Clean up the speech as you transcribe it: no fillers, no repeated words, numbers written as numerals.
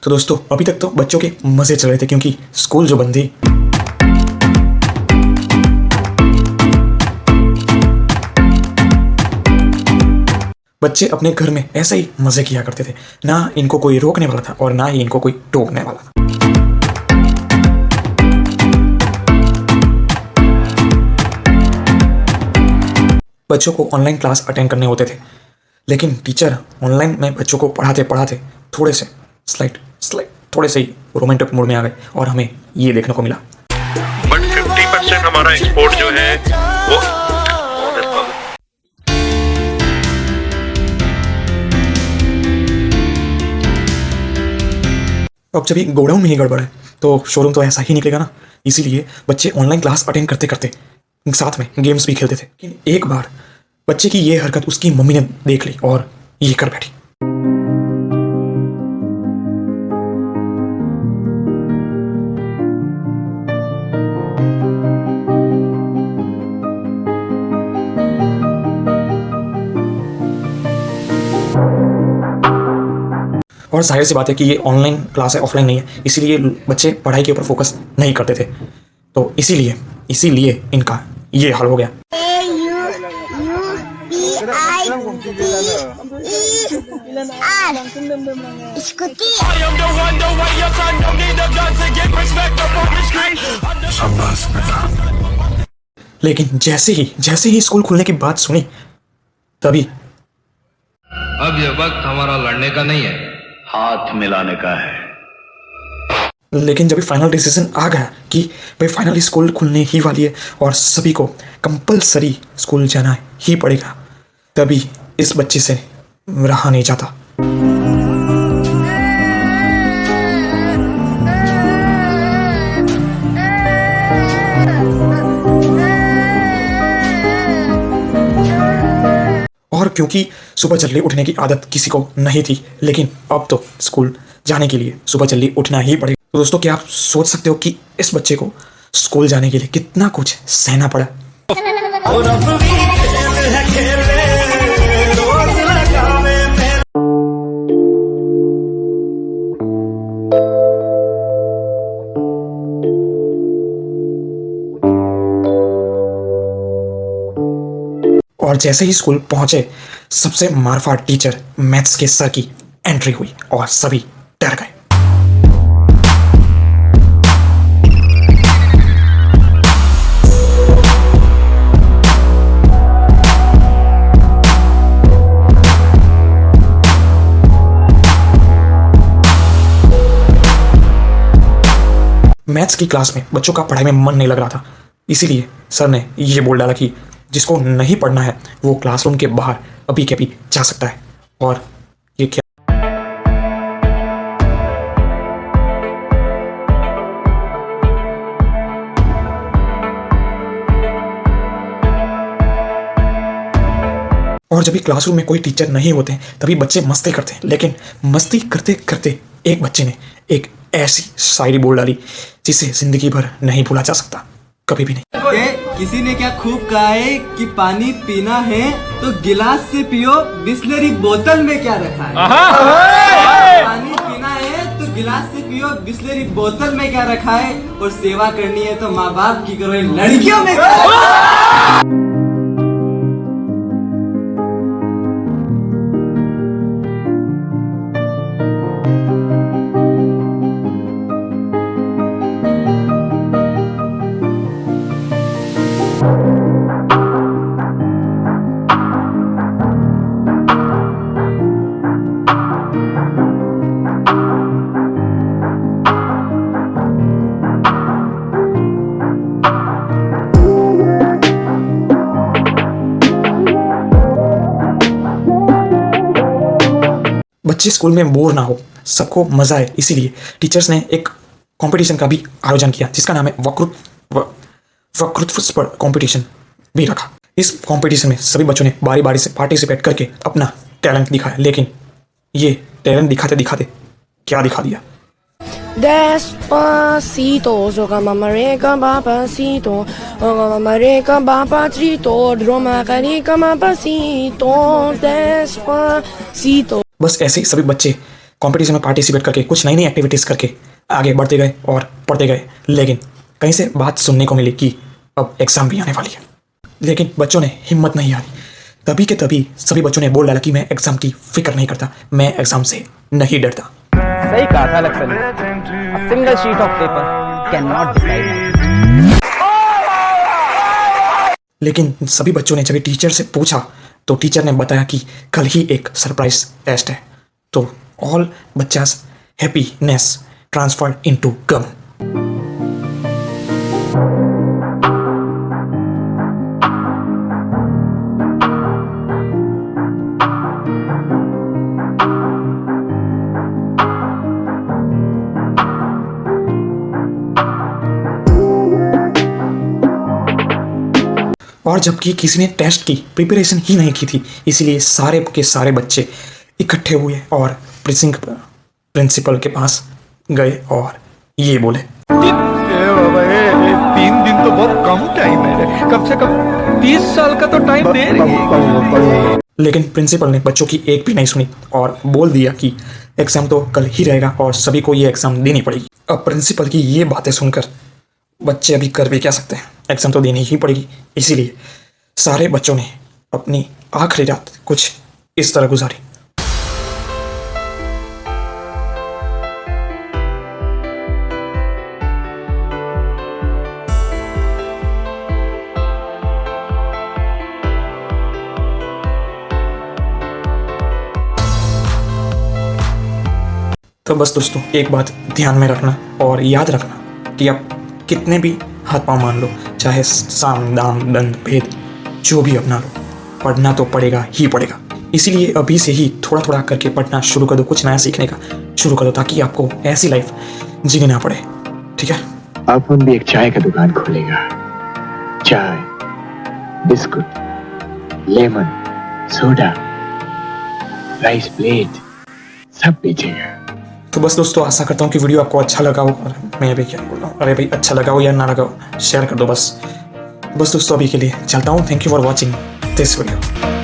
तो दोस्तों अभी तक तो बच्चों के मजे चल रहे थे क्योंकि स्कूल जो बंद थी। बच्चे अपने घर में ऐसे ही मजे किया करते थे, ना इनको कोई रोकने वाला था और ना ही इनको कोई टोकने वाला था। बच्चों को ऑनलाइन क्लास अटेंड करने होते थे, लेकिन टीचर ऑनलाइन में बच्चों को पढ़ाते पढ़ाते थोड़े से थोड़े से ही रोमांटिक मूड में आ गए और हमें ये देखने को मिला। बट 50% हमारा एक्सपोर्ट जो है वो अब जब गोडाउन में ही गड़बड़ है तो शोरूम तो ऐसा ही निकलेगा ना। इसीलिए बच्चे ऑनलाइन क्लास अटेंड करते करते साथ में गेम्स भी खेलते थे। लेकिन एक बार बच्चे की ये हरकत उसकी मम्मी ने देख ली और ये कर बैठी। और जाहिर सी बात है कि ये ऑनलाइन क्लास है, ऑफलाइन नहीं है, इसीलिए बच्चे पढ़ाई के ऊपर फोकस नहीं करते थे। तो इसीलिए इनका ये हाल हो गया। लेकिन जैसे ही स्कूल खुलने की बात सुनी तभी अब यह वक्त हमारा लड़ने का नहीं है, हाथ मिलाने का है। लेकिन जब फाइनल डिसीजन आ गया कि भाई फाइनली स्कूल खुलने ही वाली है और सभी को कंपलसरी स्कूल जाना ही पड़ेगा, तभी इस बच्चे से रहा नहीं जाता। और क्योंकि सुबह जल्दी उठने की आदत किसी को नहीं थी, लेकिन अब तो स्कूल जाने के लिए सुबह जल्दी उठना ही पड़ेगा। तो दोस्तों क्या आप सोच सकते हो कि इस बच्चे को स्कूल जाने के लिए कितना कुछ सहना पड़ा। और जैसे ही स्कूल पहुंचे सबसे मारफाड़ टीचर मैथ्स के सर की एंट्री हुई और सभी डर गए। मैथ्स की क्लास में बच्चों का पढ़ाई में मन नहीं लग रहा था, इसीलिए सर ने ये बोल डाला कि जिसको नहीं पढ़ना है वो क्लासरूम के बाहर अभी के अभी जा सकता है। और ये क्या और जब भी क्लासरूम में कोई टीचर नहीं होते तभी बच्चे मस्ती करते हैं, लेकिन मस्ती करते करते एक बच्चे ने एक ऐसी शायरी बोल डाली जिसे जिंदगी भर नहीं भूला जा सकता, कभी भी नहीं। किसी ने क्या खूब कहा है कि पानी पीना है तो गिलास से पियो, बिस्लरी बोतल में क्या रखा है। पानी पीना है तो गिलास से पियो, बिस्लरी बोतल में क्या रखा है। और सेवा करनी है तो माँ बाप की करो, लड़कियों में क्या रखा है। बच्चे स्कूल में बोर ना हो, सबको मजा आए, इसीलिए टीचर्स ने एक कंपटीशन का भी आयोजन किया जिसका नाम है वक्तृत्व कंपटीशन भी रखा। इस कंपटीशन में सभी बच्चों ने बारी बारी से पार्टिसिपेट करके अपना टैलेंट दिखाया, लेकिन ये टैलेंट दिखाते दिखाते क्या दिखा दिया। Despacito, joga mamarica papacito, mamarica papachito, dromacarica mapacito, despacito। बस ऐसे ही सभी बच्चे कंपटीशन में पार्टिसिपेट करके कुछ नई नई एक्टिविटीज़ करके आगे बढ़ते गए और पढ़ते गए। लेकिन कहीं से बात सुनने को मिली कि अब एग्ज़ाम भी आने वाली है। लेकिन बच्चों ने हिम्मत नहीं हारी। तभी के तभी सभी बच्चों ने बोल डाला कि मैं एग्ज़ाम की फिक्र नहीं करता, मैं एग्ज़ाम से नहीं डरता। सही कहा था लक्ष्मण ने। A single sheet of paper cannot decide my future. लेकिन सभी बच्चों ने जब टीचर से पूछा तो टीचर ने बताया कि कल ही एक सरप्राइज टेस्ट है। तो ऑल बच्चास हैप्पीनेस ट्रांसफर्ड इनटू गम। और जबकि किसी ने टेस्ट की प्रिपरेशन ही नहीं की थी, इसीलिए सारे के सारे बच्चे इकट्ठे हुए और प्रिंसिपल के पास गए और ये बोले, 3 दिन तो बहुत कम टाइम है, कम से कम 30 साल का तो टाइम दे रही है। लेकिन प्रिंसिपल ने बच्चों की एक भी नहीं सुनी और बोल दिया कि एग्ज़ाम तो कल ही रहेगा और सभी को ये एग्ज़ाम देनी पड़ेगी। अब प्रिंसिपल की ये बातें सुनकर बच्चे अभी कर भी क्या सकते हैं, एग्ज़ाम तो देनी ही पड़ेगी। इसीलिए सारे बच्चों ने अपनी आखिरी रात कुछ इस तरह गुजारी। तो बस दोस्तों एक बात ध्यान में रखना और याद रखना कि आप कितने भी हाथ पाँव मान लो, चाहे साम दाम दंड भेद जो भी अपना लो, पढ़ना तो पड़ेगा ही पड़ेगा। इसीलिए अभी से ही थोड़ा थोड़ा करके पढ़ना शुरू कर दो, कुछ नया सीखने का शुरू कर दो, ताकि आपको ऐसी लाइफ जीने ना पड़े। ठीक है। अपन भी एक चाय का दुकान खोलेगा। चाय, biscuit, lemon, soda, rice plate सब बेचेगा। तो बस दोस्तों आशा करता हूँ कि वीडियो आपको अच्छा लगा हो। और मैं अभी क्या बोल रहा हूँ, अरे भाई अच्छा लगा हो या ना लगा हो शेयर कर दो बस दोस्तों अभी के लिए चलता हूँ। Thank you for watching this video.